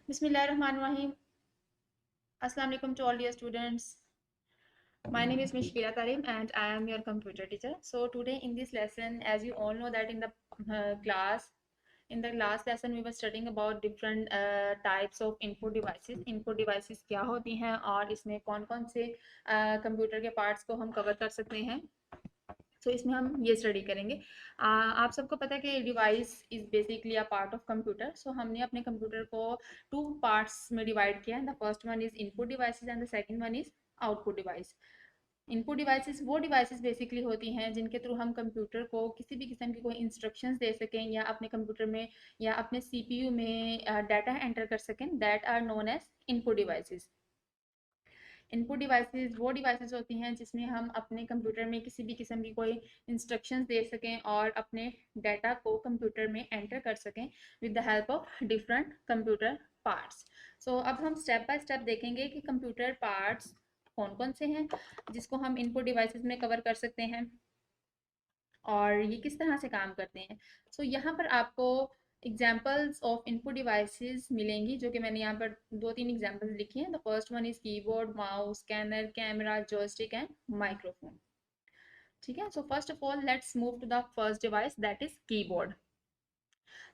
Bismillahirrahmanirrahim. Assalamu alaikum to all dear students. My name is Mishkila Tarim and I am your computer teacher. So today in this lesson, as you all know that in the in the last lesson we were studying about different types of input devices. Input devices क्या होती हैं और इसमें कौन कौन से computer के parts को हम कवर कर सकते हैं. सो इसमें हम ये स्टडी करेंगे. आप सबको पता है कि device is basically a part of computer. So हमने अपने कंप्यूटर को टू पार्ट्स में डिवाइड किया है. The first one is input devices and the second one is output device. Input devices वो डिवाइसेस बेसिकली होती हैं जिनके थ्रू हम कंप्यूटर को किसी भी किस्म की कोई इंस्ट्रक्शंस दे सकें या अपने कंप्यूटर में या अपने सीपीयू में डाटा एंटर कर सकें. That are known as input devices. Input devices वो डिवाइसेस होती हैं जिसमें हम अपने कंप्यूटर में किसी भी किस्म की कोई इंस्ट्रक्शंस दे सकें और अपने डाटा को कंप्यूटर में एंटर कर सकें with the help of different computer parts. So अब हम स्टेप बाय स्टेप देखेंगे कि कंप्यूटर पार्ट्स कौन कौन से हैं जिसको हम इनपुट डिवाइसेस में कवर कर सकते हैं और ये किस तरह से काम करते हैं. सो यहाँ पर आपको एग्जाम्पल्स ऑफ इनपुट डिवाइसेस मिलेंगी जो कि मैंने यहाँ पर दो तीन एग्जाम्पल्स लिखी हैं. The first one is keyboard, mouse, scanner, camera, joystick and microphone. ठीक है. So first of all let's move to the first device that is keyboard.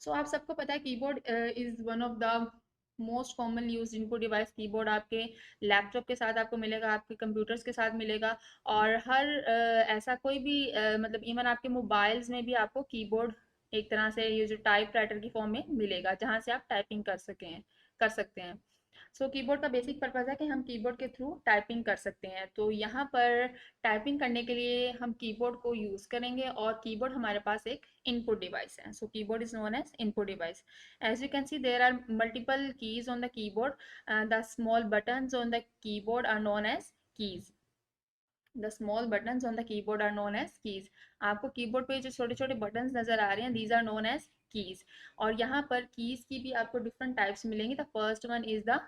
So आप सबको पता है keyboard is one of the most common use input device. Keyboard आपके laptop के साथ आपको मिलेगा, आपके कंप्यूटर्स के साथ मिलेगा और हर ऐसा कोई भी मतलब इवन आपके मोबाइल्स में भी आपको कीबोर्ड एक तरह से ये जो टाइप राइटर की फॉर्म में मिलेगा जहाँ से आप टाइपिंग कर सकते हैं. सो कीबोर्ड का बेसिक पर्पज़ है कि हम कीबोर्ड के थ्रू टाइपिंग कर सकते हैं. तो यहाँ पर टाइपिंग करने के लिए हम कीबोर्ड को यूज़ करेंगे और कीबोर्ड हमारे पास एक इनपुट डिवाइस है. So keyboard is known as input device. As you can see there are multiple keys on the keyboard. The small buttons on the keyboard are known as keys. The small buttons on the keyboard are known as keys. आपको keyboard पे जो छोटे छोटे buttons नजर आ रहे हैं these are known as keys. और यहाँ पर कीज की भी आपको डिफरेंट टाइप्स मिलेंगी. The first one is the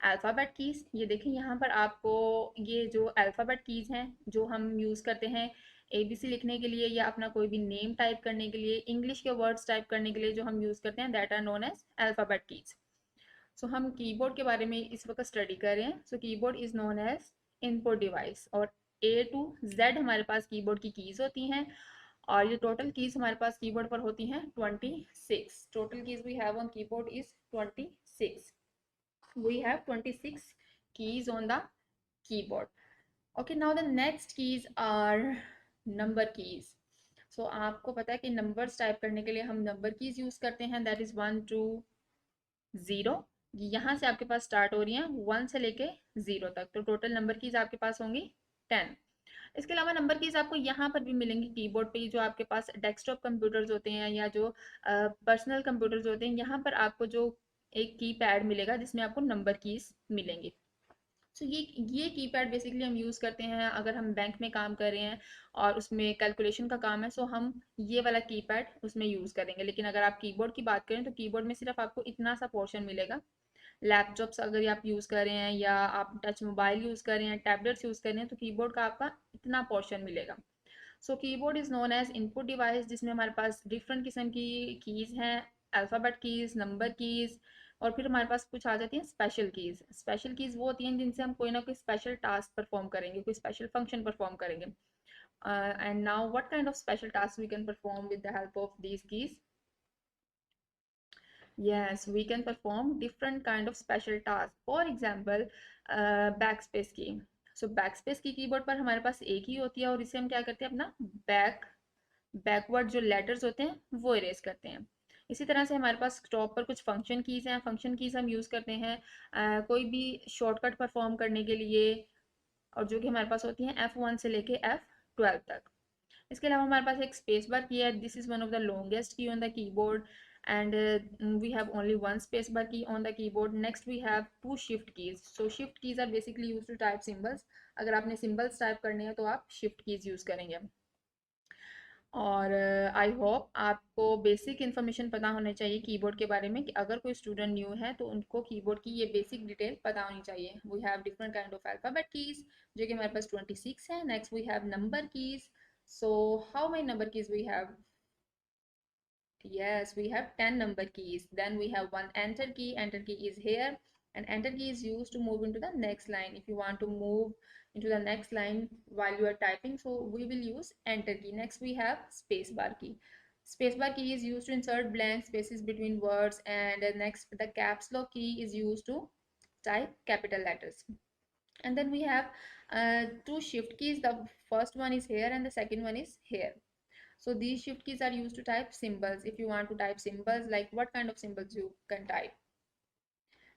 alphabet keys. ये देखें यहाँ पर आपको ये जो अल्फ़ाबेट कीज़ हैं जो हम यूज़ करते हैं ABC लिखने के लिए या अपना कोई भी नेम टाइप करने के लिए, इंग्लिश के वर्ड्स टाइप करने के लिए जो हम यूज़ करते हैं that are known as alphabet keys. So हम कीबोर्ड के बारे में इस वक्त स्टडी कर रहे हैं. So keyboard is known as input device और A to Z हमारे पास कीबोर्ड की कीज़ होती हैं और ये टोटल कीज़ हमारे पास कीबोर्ड पर होती हैं 26. Total keys we have on keyboard is 26. We have 26 keys on the keyboard. Okay, now the next keys are number keys. So आपको पता है कि numbers टाइप करने के लिए हम number keys यूज करते हैं. that is 1 2 0. यहाँ से आपके पास स्टार्ट हो रही हैं 1 से लेके 0 तक. तो टोटल नंबर कीज आपके पास होंगी 10. इसके अलावा नंबर कीज आपको यहाँ पर भी मिलेंगी कीबोर्ड पे. जो आपके पास डेस्कटॉप कंप्यूटर्स होते हैं या जो पर्सनल कंप्यूटर्स होते हैं यहाँ पर आपको जो एक की पैड मिलेगा जिसमें आपको नंबर कीज मिलेंगी. सो ये कीपैड बेसिकली हम यूज़ करते हैं अगर हम बैंक में काम कर रहे हैं और उसमें कैलकुलेशन का काम है. सो हम ये वाला कीपैड उसमें यूज़ करेंगे. लेकिन अगर आप कीबोर्ड की बात करें तो कीबोर्ड में सिर्फ आपको इतना सा पोर्शन मिलेगा. लैपटॉप्स अगर आप यूज़ कर रहे हैं या आप टच मोबाइल यूज़ कर रहे हैं, टैबलेट्स यूज़ कर रहे हैं तो कीबोर्ड का आपका इतना पोर्शन मिलेगा. So keyboard is known as input device जिसमें हमारे पास डिफरेंट किस्म की कीज़ हैं. अल्फ़ाबेट कीज़, नंबर कीज़ और फिर हमारे पास कुछ आ जाती हैं स्पेशल कीज़. स्पेशल कीज़ वो होती हैं जिनसे हम कोई ना कोई स्पेशल टास्क परफॉर्म करेंगे, कोई स्पेशल फंक्शन परफॉर्म करेंगे. And now what kind of special task we can perform with the help of these keys. Yes, we can perform different kind of special tasks. For example, backspace key. So backspace की keyboard पर हमारे पास एक ही होती है और इसे हम क्या करते हैं अपना बैकवर्ड जो लेटर्स होते हैं वो इरेज करते हैं. इसी तरह से हमारे पास टॉप पर कुछ फंक्शन कीज़ हैं. फंक्शन कीज़ हम यूज़ करते हैं कोई भी शॉर्टकट परफॉर्म करने के लिए और जो कि हमारे पास होती हैं F1 से लेके F12 तक. इसके अलावा हमारे पास एक स्पेस बार की है. This is one of the longest key on the keyboard and we have only one space bar key on the keyboard. Next we have two shift keys. So shift keys are basically used to type symbols. अगर आपने symbols type करने हैं तो आप shift keys use करेंगे. और I hope आपको basic information पता होना चाहिए कीबोर्ड के बारे में कि अगर कोई स्टूडेंट न्यू है तो उनको कीबोर्ड की ये बेसिक डिटेल पता होनी चाहिए. We have different kind of alphabet keys जो कि हमारे पास 26 है. Next we have number keys. So how many number keys we have? Yes, we have 10 number keys. Then we have one enter key. Enter key is here, and enter key is used to move into the next line. If you want to move into the next line while you are typing, so we will use enter key. Next we have spacebar key. Spacebar key is used to insert blank spaces between words, and next the caps lock key is used to type capital letters. And then we have two shift keys. The first one is here and the second one is here. So these shift keys are used to type symbols. If you want to type symbols, like what kind of symbols you can type.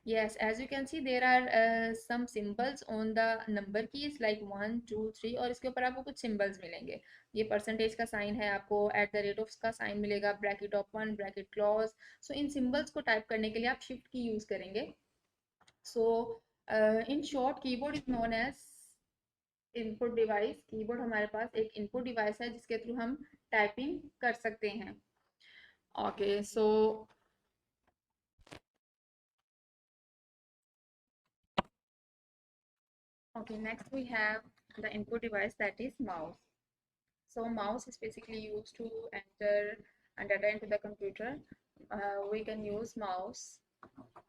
Yes, as you can see, there are some symbols on the number keys like 1, 2, 3 और इसके ऊपर आपको कुछ symbols मिलेंगे. ये percentage का sign है, आपको एट द रेट ऑफ का साइन मिलेगा, bracket open, bracket close. So इन सिंबल्स को टाइप करने के लिए आप शिफ्ट की यूज करेंगे. So in short keyboard is known as input device. Keyboard हमारे पास एक इनपुट डिवाइस है जिसके थ्रू हम टाइपिंग कर सकते हैं. Okay so okay, next we have the input device, that is mouse. So mouse is basically used to enter data into the computer. We can use mouse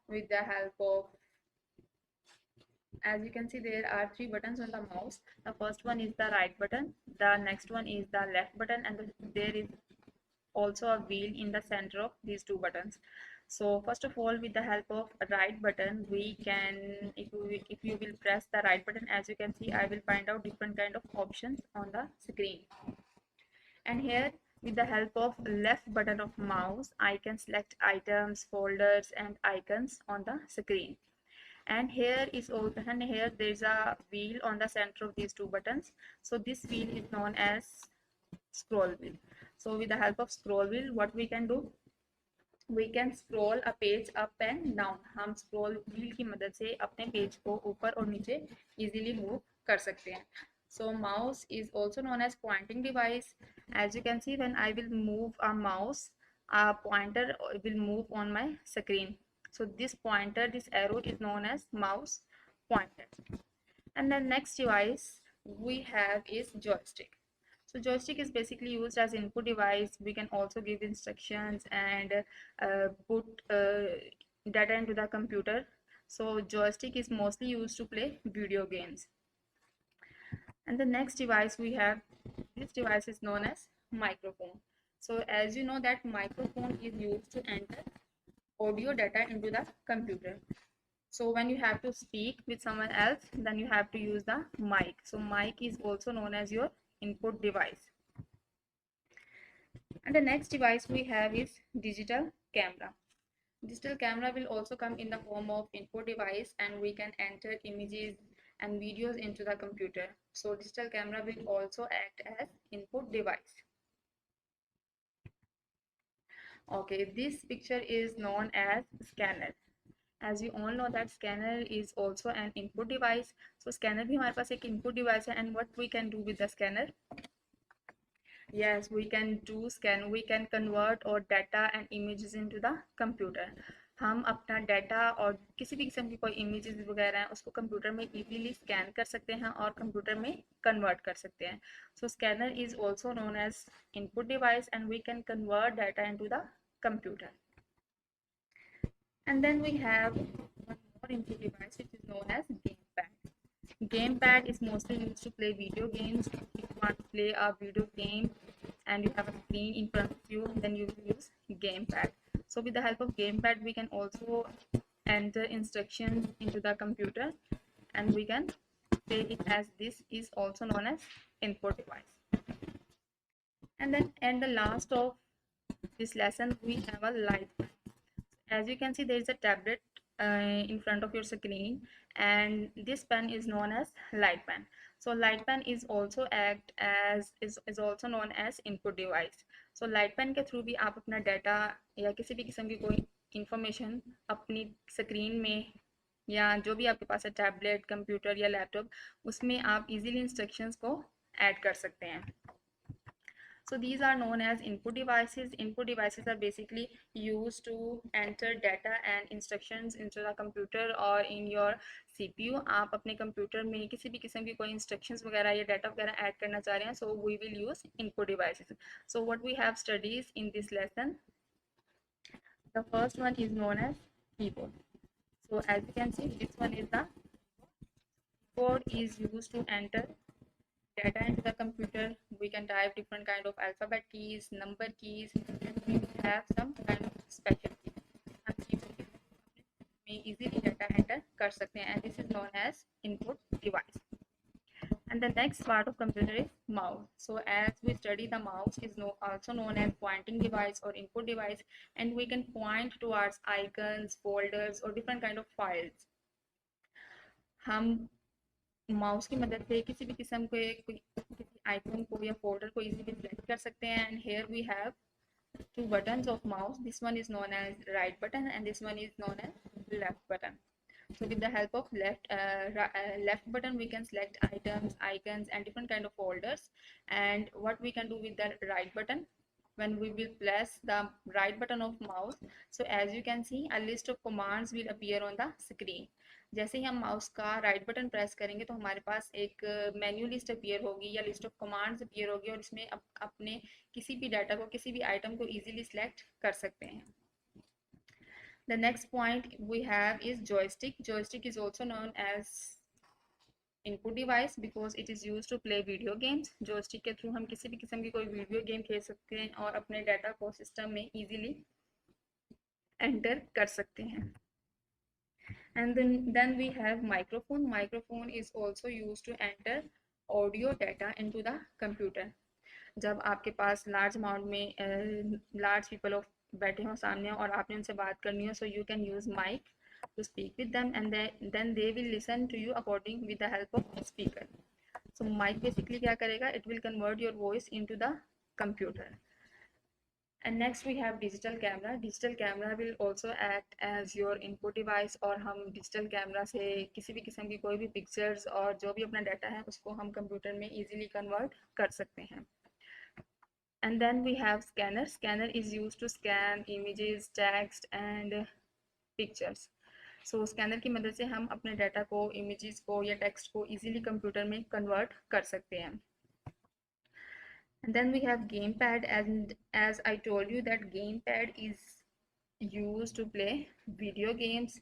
with the help of, as you can see, there are three buttons on the mouse. The first one is the right button, the next one is the left button, and there is also a wheel in the center of these two buttons. So first of all, with the help of a right button, we can, if you will press the right button, as you can see, I will find out different kind of options on the screen. And here, with the help of left button of mouse, I can select items, folders and icons on the screen. And here is also, and here there is a wheel on the center of these two buttons. So this wheel is known as scroll wheel. So with the help of scroll wheel, what we can do, we can scroll a page up and down. हम scroll wheel की मदद से अपने page को ऊपर और नीचे easily move कर सकते हैं. So mouse is also known as pointing device. As you can see, when I will move a mouse, a pointer will move on my screen. So this pointer, this arrow is known as mouse pointer. And the next device we have is joystick. So joystick is basically used as input device. We can also give instructions and put data into the computer. So joystick is mostly used to play video games. And the next device we have, this device is known as microphone. So as you know that microphone is used to enter audio data into the computer. So when you have to speak with someone else, then you have to use the mic. So mic is also known as your input device. And the next device we have is digital camera. Digital camera will also come in the form of input device, and we can enter images and videos into the computer. So digital camera will also act as input device. Okay, this picture is known as scanner. As you all know that scanner is also an input device. So scanner भी हमारे पास एक input device है, and what we can do with the scanner? Yes, we can do scan. We can convert our data and images into the computer. हम अपना data और किसी भी किस्म की कोई इमेजेस वगैरह हैं उसको कंप्यूटर में इजीली स्कैन कर सकते हैं और कंप्यूटर में कन्वर्ट कर सकते हैं. So scanner is also known as input device, and we can convert data into the computer. And then we have one more input device which is known as gamepad. Gamepad is mostly used to play video games. If you want to play a video game and you have a screen in front of you, then you will use gamepad. So with the help of gamepad, we can also enter instructions into the computer, and we can say it as this is also known as input device. And then at the last of this lesson, we have a light pen. As you can see, there is a tablet in front of your screen, and this pen is known as light pen. So light pen is also act as is also known as input device. So light pen के through भी आप अपना data या किसी भी किस्म की कोई इंफॉर्मेशन अपनी स्क्रीन में या जो भी आपके पास है टैबलेट, कंप्यूटर या लैपटॉप, उसमें आप इजीली इंस्ट्रक्शंस को ऐड कर सकते हैं. So these are known as input devices. Input devices are basically used to enter data and instructions into the computer or in your CPU. आप अपने कंप्यूटर में किसी भी किस्म की कोई instructions वगैरह या data वगैरह add करना चाह रहे हैं, so we will use input devices. So what we have studies in this lesson, The first one is known as keyboard. So as you can see, this one is the keyboard is used to enter data into the computer. We can type different kind of alphabet keys, number keys, and we have some kind of special keys. हम keyboard में easily data enter कर सकते हैं, and this is known as input device. And the next part of computer is mouse. So as we study, the mouse is also known as pointing device or input device, and we can point towards icons, folders or different kind of files. हम mouse की मदद से किसी भी किस्म के किसी icon को या फोल्डर को इजीली सिलेक्ट कर सकते हैं. And here we have two buttons of mouse. This one is known as right button and this one is known as left button. So with the help of left button, we can select items, icons, and different kind of folders. And what we can do with the right button, when we will press the right button of mouse, so as you can see, a list of commands will appear on the screen. जैसे ही हम mouse का right button press करेंगे तो हमारे पास एक menu list appear होगी या लिस्ट ऑफ कमांड्स अपीयर होगी और इसमें अपने किसी भी डाटा को, किसी भी आइटम को इजीली सिलेक्ट कर सकते हैं. The next point we have is joystick. Joystick is also known as input device because it is used to play video games. Joystick के थ्रू हम किसी भी किस्म की कोई वीडियो गेम खेल सकते हैं और अपने डाटा को सिस्टम में इजीली एंटर कर सकते हैं. And then we have microphone. Microphone is also used to enter audio data into the computer. जब आपके पास लार्ज अमाउंट में लार्ज पीपल ऑफ बैठे हो सामने और आपने उनसे बात करनी हो, so you can use mic to speak with them and then they will listen to you according with the help of speaker. So mic basically क्या करेगा, it will convert your voice into the computer. And next we have digital camera. Digital camera will also act as your input device और हम digital camera से किसी भी किस्म की कोई भी pictures और जो भी अपना data है उसको हम computer में easily convert कर सकते हैं. And then we have scanner. Scanner is used to scan images, text and pictures. So scanner की मदद से हम अपने डाटा को, इमेजेस को या टेक्स्ट को इजीली कंप्यूटर में कन्वर्ट कर सकते हैं. And then we have game pad. And as I told you that game pad is used to play video games.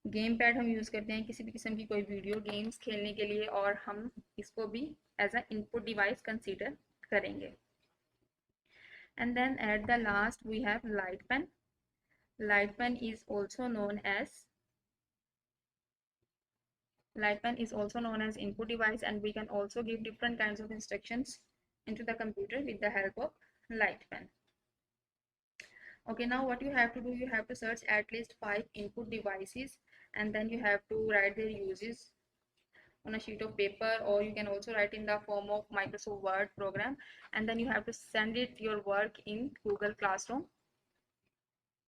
Game pad हम यूज़ करते हैं किसी भी किस्म की कोई वीडियो गेम्स खेलने के लिए और हम इसको भी as a input device consider करेंगे. And then at the last we have light pen. Light pen is also known as input device, and we can also give different kinds of instructions into the computer with the help of light pen. Okay, now what you have to do, you have to search at least 5 input devices and then you have to write their uses on a sheet of paper, or you can also write in the form of Microsoft Word program, and then you have to send it your work in Google Classroom.